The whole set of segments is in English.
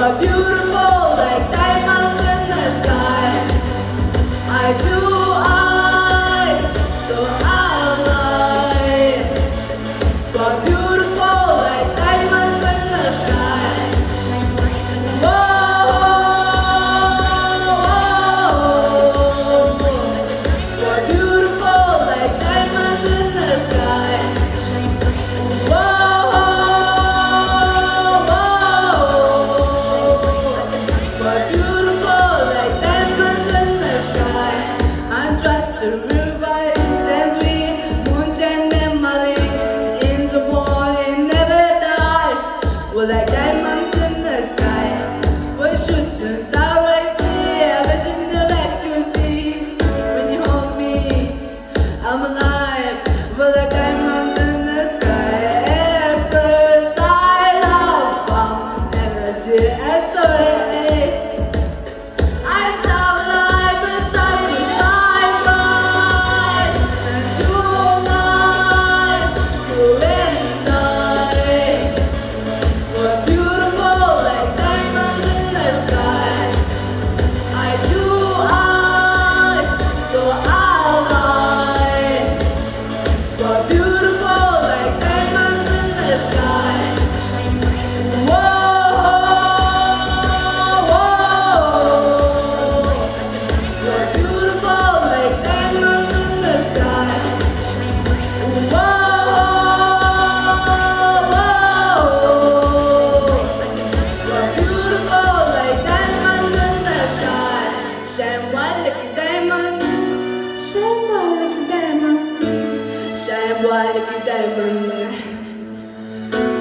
We're beautiful like diamonds in the sky. Eye to eye, so alive. We're beautiful like diamonds in the sky. Whoa, we're beautiful like diamonds in the sky. Whoa, we're beautiful like diamonds in the sky. Undressed to revise as we moonshine memory in the war and never die. We're like diamonds in the sky. We're shooting star I see, a vision that you see. When you hold me, I'm alive. We're like diamonds in the sky. After sight of energy, I saw it. I saw life inside to shine bright. And tonight, you and I, we're beautiful like diamonds in the sky. Eye to eye, so alive. We're beautiful like diamonds in the sky. We're beautiful like diamonds in the sky. We're beautiful like diamonds in the sky. Shine bright like a diamond. Shine bright like a diamond. Shine bright like a diamond.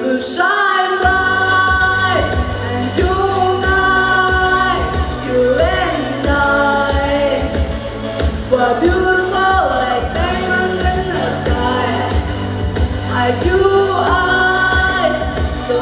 So shine bright and unite, you and I. We're beautiful like diamonds in the sky. Eye to eye, so